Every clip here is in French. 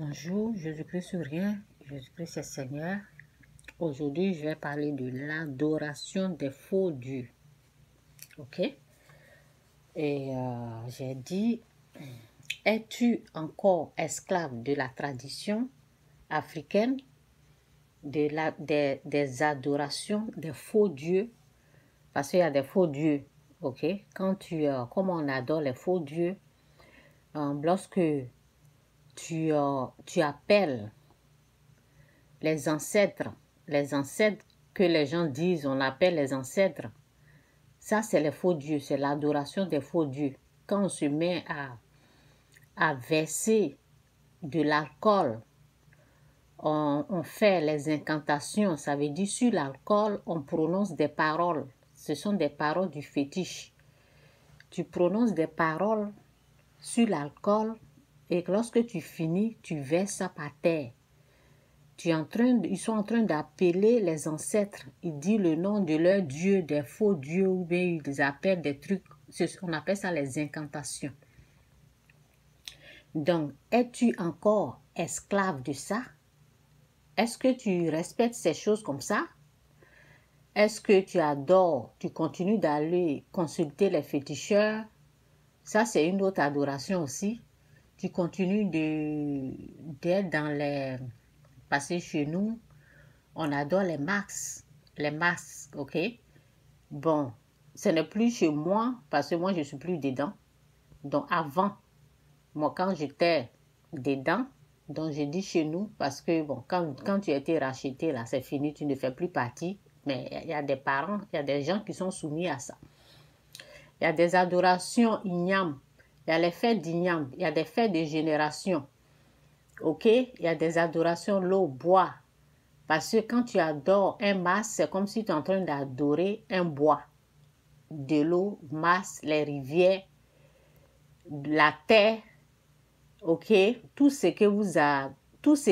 Bonjour, Jésus-Christ sur rien, Jésus-Christ est Seigneur. Aujourd'hui, je vais parler de l'adoration des faux dieux. Ok? Et j'ai dit, es-tu encore esclave de la tradition africaine, des adorations des faux dieux? Parce qu'il y a des faux dieux, ok? Comment on adore les faux dieux? Lorsque tu appelles les ancêtres que les gens disent, on appelle les ancêtres, ça c'est les faux dieux, c'est l'adoration des faux dieux. Quand on se met à verser de l'alcool, on fait les incantations, ça veut dire sur l'alcool, on prononce des paroles. Ce sont des paroles du fétiche. Tu prononces des paroles sur l'alcool et lorsque tu finis, tu verses ça par terre. Ils sont en train d'appeler les ancêtres. Ils disent le nom de leur dieu, des faux dieux, ou bien ils appellent des trucs. On appelle ça les incantations. Donc, es-tu encore esclave de ça? Est-ce que tu respectes ces choses comme ça? Est-ce que tu adores, tu continues d'aller consulter les féticheurs? Ça, c'est une autre adoration aussi. Tu continues d'être dans les... Parce chez nous, on adore les masques, ok? Bon, ce n'est plus chez moi, parce que moi, je ne suis plus dedans. Donc, avant, moi, quand j'étais dedans, donc j'ai dit chez nous, parce que, bon, quand tu as été racheté, là, c'est fini, tu ne fais plus partie. Mais il y a des parents, il y a des gens qui sont soumis à ça. Il y a des adorations ignam, il y a les fêtes d'ignam, il y a des fêtes de génération, ok? Il y a des adorations l'eau, bois. Parce que quand tu adores un masque, c'est comme si tu es en train d'adorer un bois. De l'eau, masque, les rivières, la terre, ok? Tout ce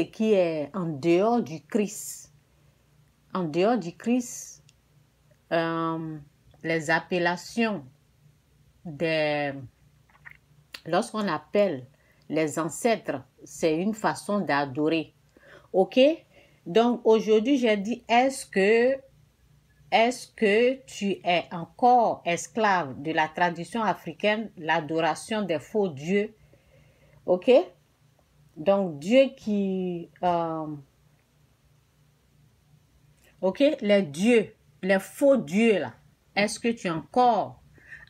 qui est en dehors du Christ. En dehors du Christ, les appellations lorsqu'on appelle les ancêtres, c'est une façon d'adorer. Ok? Donc aujourd'hui, j'ai dit, est-ce que tu es encore esclave de la tradition africaine, l'adoration des faux dieux? Ok? Donc Dieu ok? Les faux dieux là. Est-ce que tu es encore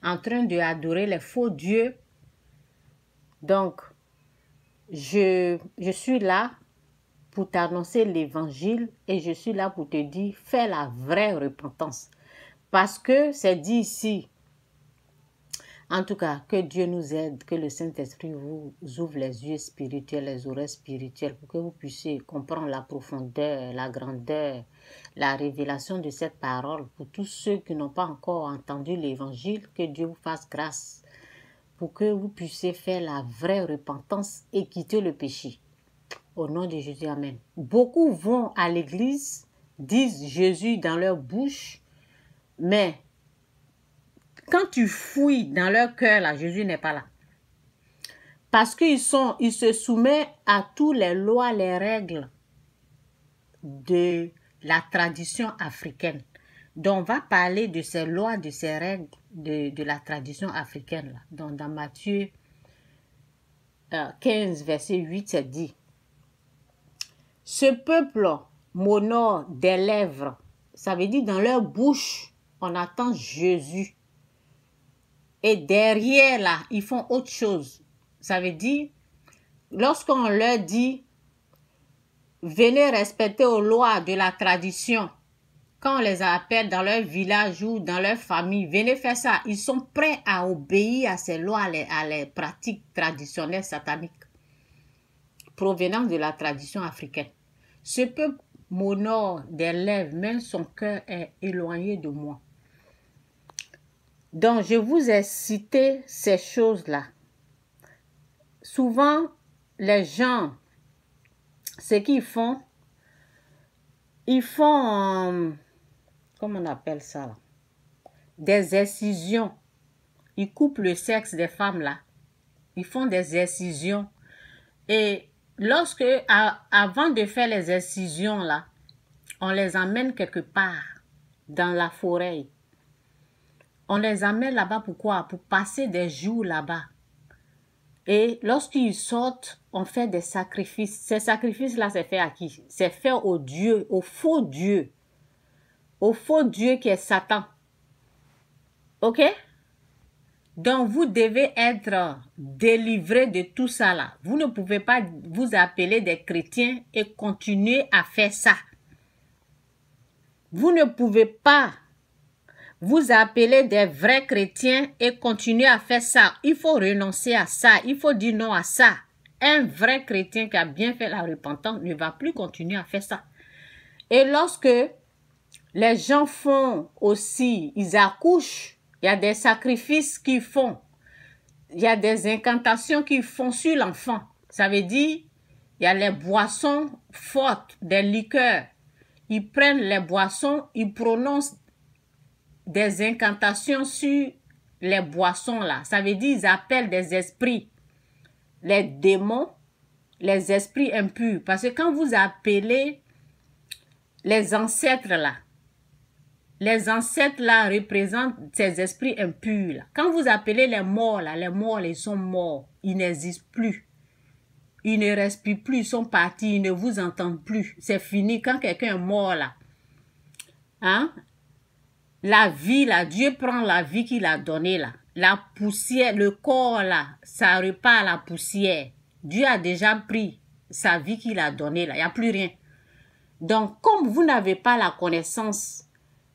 en train d'adorer les faux dieux? Donc, je suis là pour t'annoncer l'évangile et je suis là pour te dire, fais la vraie repentance. Parce que c'est dit ici, en tout cas, que Dieu nous aide, que le Saint-Esprit vous ouvre les yeux spirituels, les oreilles spirituelles, pour que vous puissiez comprendre la profondeur, la grandeur, la révélation de cette parole. Pour tous ceux qui n'ont pas encore entendu l'évangile, que Dieu vous fasse grâce, pour que vous puissiez faire la vraie repentance et quitter le péché. Au nom de Jésus, amen. Beaucoup vont à l'église, disent Jésus dans leur bouche, mais quand tu fouilles dans leur cœur, là, Jésus n'est pas là. Parce qu'ils se soumettent à toutes les lois, les règles de la tradition africaine. Donc, on va parler de ces lois, de ces règles de la tradition africaine. Là. Donc, dans Matthieu 15, verset 8, c'est dit, « Ce peuple m'honore des lèvres. » Ça veut dire dans leur bouche, on attend Jésus. Et derrière là, ils font autre chose. Ça veut dire, lorsqu'on leur dit, venez respecter aux lois de la tradition, quand on les appelle dans leur village ou dans leur famille, venez faire ça. Ils sont prêts à obéir à ces lois, à les pratiques traditionnelles sataniques provenant de la tradition africaine. Ce peuple m'honore des lèvres, mais son cœur est éloigné de moi. Donc, je vous ai cité ces choses-là. Souvent, les gens, ce qu'ils font, ils font, comment on appelle ça là? Des excisions. Ils coupent le sexe des femmes là. Ils font des excisions. Et lorsque, avant de faire les incisions là, on les emmène quelque part dans la forêt. On les amène là-bas, pourquoi? Pour passer des jours là-bas. Et lorsqu'ils sortent, on fait des sacrifices. Ces sacrifices-là, c'est fait à qui? C'est fait au Dieu, au faux Dieu. Au faux Dieu qui est Satan. Ok? Donc, vous devez être délivré de tout ça là. Vous ne pouvez pas vous appeler des chrétiens et continuer à faire ça. Vous ne pouvez pas vous appeler des vrais chrétiens et continuer à faire ça. Il faut renoncer à ça. Il faut dire non à ça. Un vrai chrétien qui a bien fait la repentance ne va plus continuer à faire ça. Et lorsque les gens font aussi, ils accouchent, il y a des sacrifices qu'ils font. Il y a des incantations qu'ils font sur l'enfant. Ça veut dire, il y a les boissons fortes, des liqueurs. Ils prennent les boissons, ils prononcent des incantations sur les boissons là. Ça veut dire, ils appellent des esprits, les démons, les esprits impurs. Parce que quand vous appelez les ancêtres là, les ancêtres là représentent ces esprits impurs là. Quand vous appelez les morts là, ils sont morts. Ils n'existent plus. Ils ne respirent plus, ils sont partis, ils ne vous entendent plus. C'est fini. Quand quelqu'un est mort là, hein? La vie là, Dieu prend la vie qu'il a donnée là. La poussière, le corps là, ça repart à la poussière. Dieu a déjà pris sa vie qu'il a donnée là. Il n'y a plus rien. Donc, comme vous n'avez pas la connaissance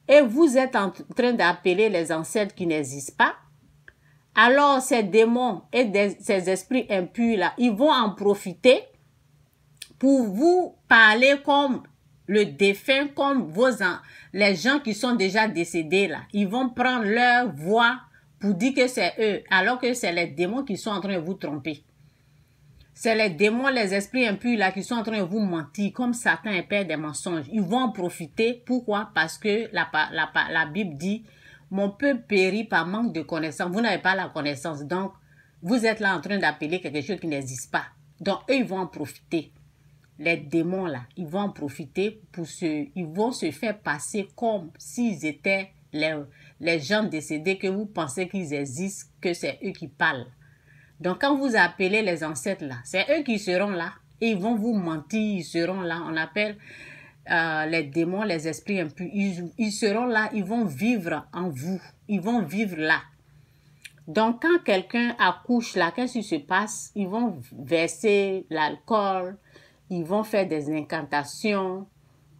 et vous êtes en train d'appeler les ancêtres qui n'existent pas, alors ces démons et ces esprits impurs là, ils vont en profiter pour vous parler comme le défunt, comme les gens qui sont déjà décédés là. Ils vont prendre leur voix pour dire que c'est eux, alors que c'est les démons qui sont en train de vous tromper. C'est les démons, les esprits impurs là qui sont en train de vous mentir, comme Satan est père des mensonges. Ils vont en profiter. Pourquoi? Parce que la Bible dit, mon peuple périt par manque de connaissance. Vous n'avez pas la connaissance. Donc, vous êtes là en train d'appeler quelque chose qui n'existe pas. Donc, eux, ils vont en profiter. Les démons là, ils vont en profiter ils vont se faire passer comme s'ils étaient les gens décédés que vous pensez qu'ils existent, que c'est eux qui parlent. Donc, quand vous appelez les ancêtres là, c'est eux qui seront là et ils vont vous mentir, ils seront là. On appelle les démons, les esprits impurs. Ils seront là, ils vont vivre en vous. Ils vont vivre là. Donc, quand quelqu'un accouche là, qu'est-ce qui se passe? Ils vont verser l'alcool, ils vont faire des incantations,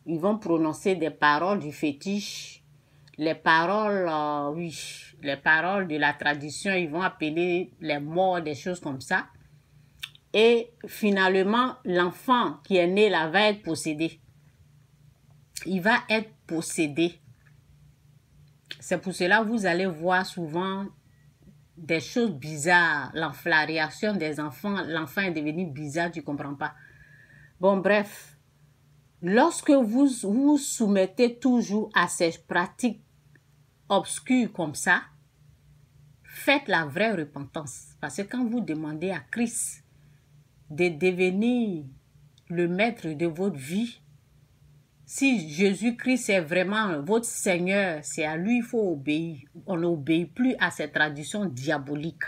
ils vont prononcer des paroles du fétiche, les paroles, les paroles de la tradition, ils vont appeler les morts, des choses comme ça. Et finalement, l'enfant qui est né là va être possédé. Il va être possédé. C'est pour cela que vous allez voir souvent des choses bizarres. La réaction des enfants, l'enfant est devenu bizarre, tu ne comprends pas. Bon, bref, lorsque vous vous soumettez toujours à ces pratiques obscures comme ça, faites la vraie repentance. Parce que quand vous demandez à Christ de devenir le maître de votre vie, si Jésus-Christ est vraiment votre Seigneur, c'est à lui qu'il faut obéir. On n'obéit plus à ces traditions diaboliques.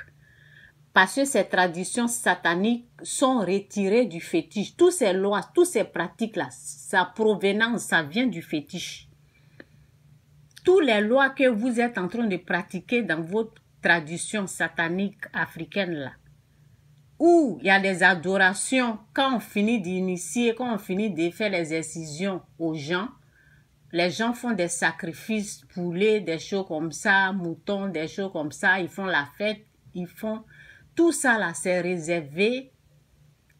Parce que ces traditions sataniques sont retirées du fétiche. Toutes ces lois, toutes ces pratiques-là, sa provenance, ça vient du fétiche. Toutes les lois que vous êtes en train de pratiquer dans votre tradition satanique africaine-là, où il y a des adorations, quand on finit d'initier, quand on finit de faire les incisions aux gens, les gens font des sacrifices, poulets, des choses comme ça, moutons, des choses comme ça, ils font la fête, ils font... Tout ça là, c'est réservé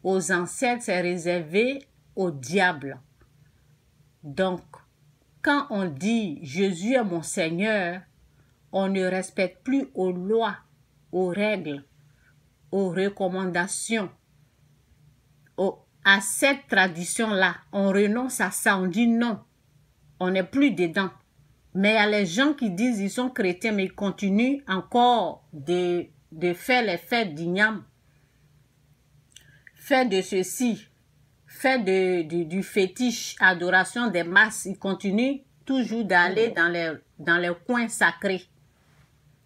aux ancêtres, c'est réservé au diable. Donc, quand on dit Jésus est mon Seigneur, on ne respecte plus aux lois, aux règles, aux recommandations, à cette tradition-là. On renonce à ça, on dit non, on n'est plus dedans. Mais il y a les gens qui disent qu'ils sont chrétiens, mais ils continuent encore de faire les fêtes d'igname. fait de ceci, fait du fétiche, adoration des masses. Ils continuent toujours d'aller dans les coins sacrés.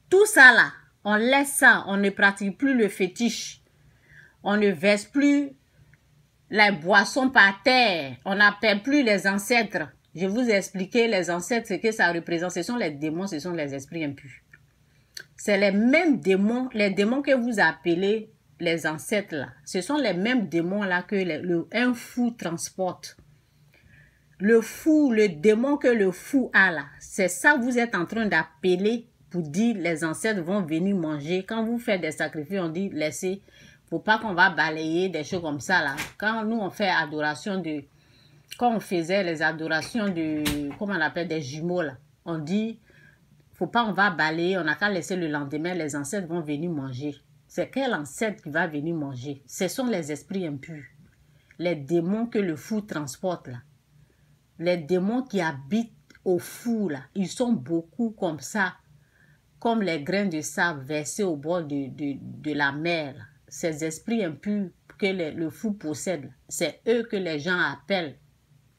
Tout ça là, on laisse ça, on ne pratique plus le fétiche. On ne verse plus les boissons par terre. On n'appelle plus les ancêtres. Je vous ai expliqué les ancêtres, ce que ça représente. Ce sont les démons, ce sont les esprits impurs. C'est les mêmes démons, les démons que vous appelez les ancêtres là. Ce sont les mêmes démons là que un fou transporte. Le fou, le démon que le fou a là, c'est ça que vous êtes en train d'appeler pour dire les ancêtres vont venir manger. Quand vous faites des sacrifices, on dit laissez, faut pas qu'on va balayer des choses comme ça là. Quand nous on fait adoration de, quand on faisait les adorations de, comment on appelle, des jumeaux là, on dit faut pas, on va balayer, on n'a qu'à laisser le lendemain, les ancêtres vont venir manger. C'est quel ancêtre qui va venir manger? Ce sont les esprits impurs, les démons que le fou transporte là. Les démons qui habitent au fou là, ils sont beaucoup comme ça, comme les grains de sable versés au bord de la mer là. Ces esprits impurs que le fou possède, c'est eux que les gens appellent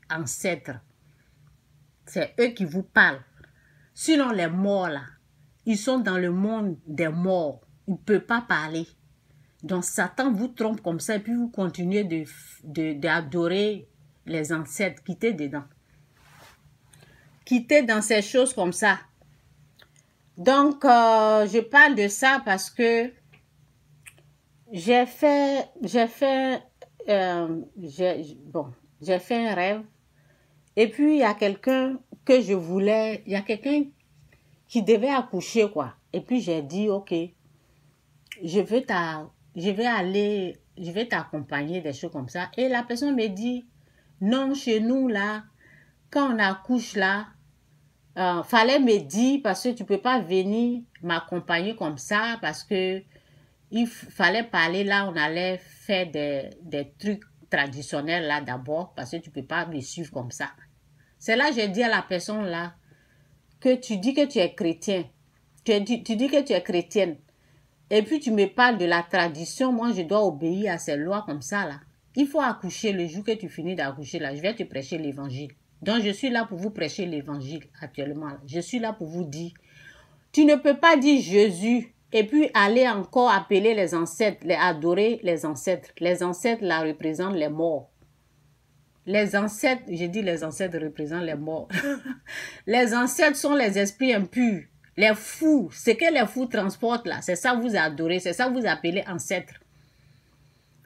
ancêtres. C'est eux qui vous parlent. Sinon, les morts, là, ils sont dans le monde des morts. Ils ne peuvent pas parler. Donc, Satan vous trompe comme ça et puis vous continuez d'adorer les ancêtres. Quittez dedans. Quittez dans ces choses comme ça. Donc, je parle de ça parce que j'ai fait un rêve. Et puis, il y a quelqu'un que je voulais, il y a quelqu'un qui devait accoucher, quoi. Et puis, j'ai dit, ok, je vais t'accompagner, des choses comme ça. Et la personne me dit, non, chez nous, là, quand on accouche, là, fallait me dire, parce que tu peux pas venir m'accompagner comme ça, parce que il fallait parler là, on allait faire des trucs traditionnels là d'abord, parce que tu peux pas me suivre comme ça. C'est là que j'ai dit à la personne là, que tu dis que tu es chrétien, tu dis que tu es chrétienne, et puis tu me parles de la tradition, moi je dois obéir à ces lois comme ça là. Il faut accoucher le jour que tu finis d'accoucher là, je vais te prêcher l'évangile. Donc je suis là pour vous prêcher l'évangile actuellement. Là. Je suis là pour vous dire, tu ne peux pas dire Jésus et puis aller encore appeler les ancêtres, adorer les ancêtres. Les ancêtres là représentent les morts. Les ancêtres, j'ai dit les ancêtres représentent les morts. Les ancêtres sont les esprits impurs, les fous. Ce que les fous transportent là, c'est ça que vous adorez, c'est ça que vous appelez ancêtres.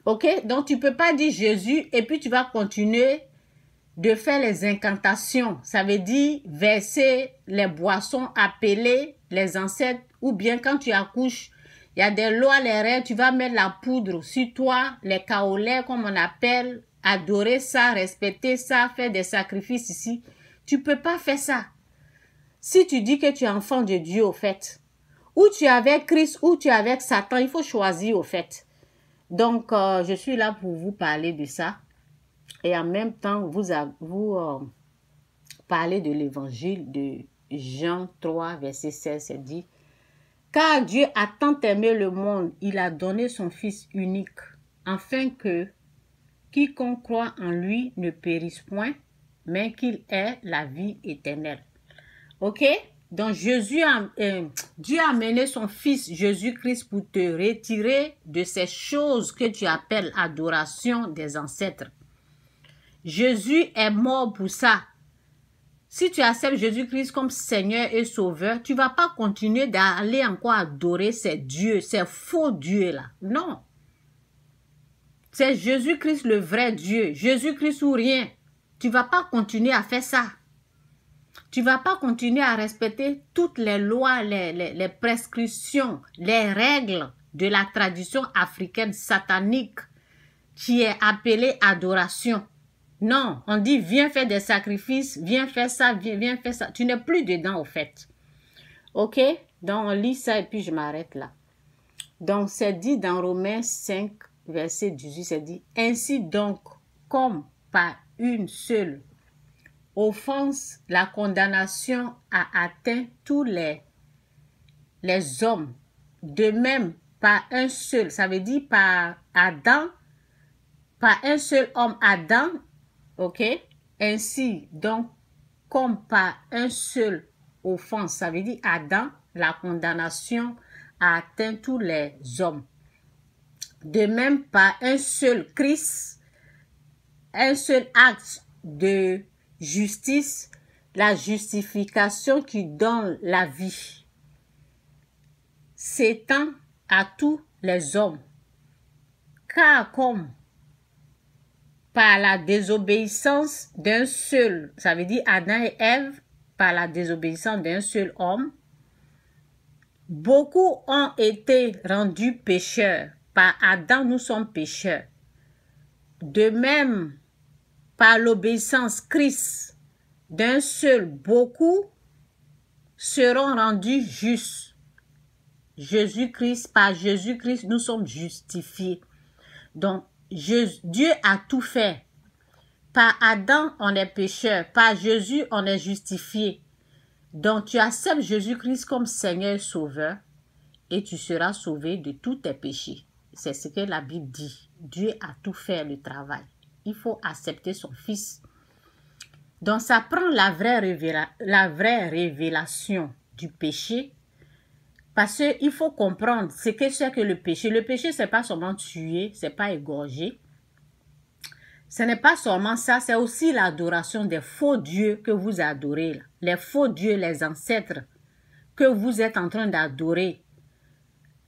Ok? Donc tu ne peux pas dire Jésus et puis tu vas continuer de faire les incantations. Ça veut dire verser les boissons, appeler les ancêtres. Ou bien quand tu accouches, il y a des lois, les règles, tu vas mettre la poudre sur toi, les kaolais comme on appelle, adorer ça, respecter ça, faire des sacrifices ici. Tu ne peux pas faire ça. Si tu dis que tu es enfant de Dieu au fait, ou tu es avec Christ, ou tu es avec Satan, il faut choisir au fait. Donc, je suis là pour vous parler de ça. Et en même temps, vous parlez de l'évangile de Jean 3, verset 16, c'est dit, « Car Dieu a tant aimé le monde, il a donné son Fils unique, afin que quiconque croit en lui ne périsse point, mais qu'il ait la vie éternelle. » Ok? Donc, Dieu a amené son Fils Jésus-Christ pour te retirer de ces choses que tu appelles adoration des ancêtres. Jésus est mort pour ça. Si tu acceptes Jésus-Christ comme Seigneur et Sauveur, tu ne vas pas continuer d'aller encore adorer ces dieux, ces faux dieux là. Non. C'est Jésus-Christ le vrai Dieu. Jésus-Christ ou rien. Tu ne vas pas continuer à faire ça. Tu ne vas pas continuer à respecter toutes les lois, les prescriptions, les règles de la tradition africaine satanique qui est appelée adoration. Non, on dit viens faire des sacrifices, viens faire ça, viens faire ça. Tu n'es plus dedans au fait. Ok? Donc on lit ça et puis je m'arrête là. Donc c'est dit dans Romains 5, verset 18, c'est dit, ainsi donc, comme par une seule offense, la condamnation a atteint tous les hommes, de même par un seul, ça veut dire par Adam, par un seul homme, Adam, ok? Ainsi, donc, comme par un seul offense, ça veut dire Adam, la condamnation a atteint tous les hommes. De même, par un seul Christ, un seul acte de justice, la justification qui donne la vie, s'étend à tous les hommes. Car comme par la désobéissance d'un seul, ça veut dire Adam et Ève, par la désobéissance d'un seul homme, beaucoup ont été rendus pécheurs. Par Adam, nous sommes pécheurs. De même, par l'obéissance Christ d'un seul, beaucoup seront rendus justes. Jésus-Christ, par Jésus-Christ, nous sommes justifiés. Donc, Dieu a tout fait. Par Adam, on est pécheur. Par Jésus, on est justifié. Donc, tu acceptes Jésus-Christ comme Seigneur Sauveur et tu seras sauvé de tous tes péchés. C'est ce que la Bible dit. Dieu a tout fait le travail. Il faut accepter son Fils. Donc, ça prend la vraie révélation du péché. Parce qu'il faut comprendre ce que c'est que le péché. Le péché, ce n'est pas seulement tuer, ce n'est pas égorger. Ce n'est pas seulement ça, c'est aussi l'adoration des faux dieux que vous adorez. Les faux dieux, les ancêtres que vous êtes en train d'adorer.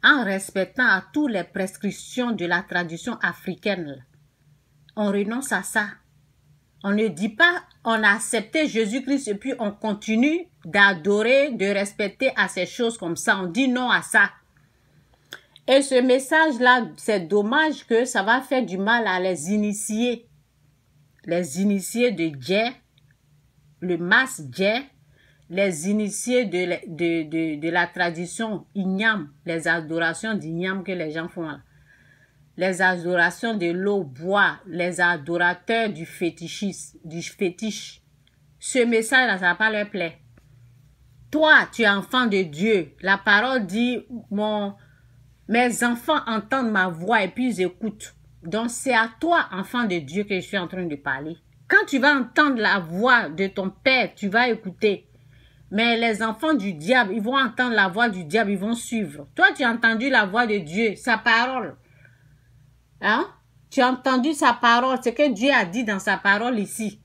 En respectant à toutes les prescriptions de la tradition africaine. On renonce à ça. On ne dit pas on a accepté Jésus-Christ et puis on continue d'adorer, de respecter à ces choses comme ça. On dit non à ça. Et ce message-là, c'est dommage que ça va faire du mal à les initiés. Les initiés de Djé, le mas Djé, les initiés de la tradition Ignam, les adorations d'Ignam que les gens font là. Les adorations de l'eau, bois, les adorateurs du fétichisme, du fétiche. Ce message-là, ça va pas leur plaire. Toi, tu es enfant de Dieu. La parole dit, mes enfants entendent ma voix et puis ils écoutent. Donc, c'est à toi, enfant de Dieu, que je suis en train de parler. Quand tu vas entendre la voix de ton père, tu vas écouter. Mais les enfants du diable, ils vont entendre la voix du diable, ils vont suivre. Toi, tu as entendu la voix de Dieu, sa parole. Hein? Tu as entendu sa parole, ce que Dieu a dit dans sa parole ici.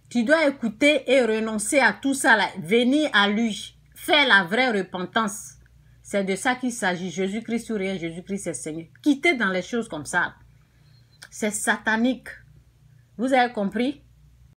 Tu dois écouter et renoncer à tout ça, là. Venir à lui, faire la vraie repentance. C'est de ça qu'il s'agit. Jésus-Christ ou rien, Jésus-Christ est Seigneur. Quitter dans les choses comme ça. C'est satanique. Vous avez compris?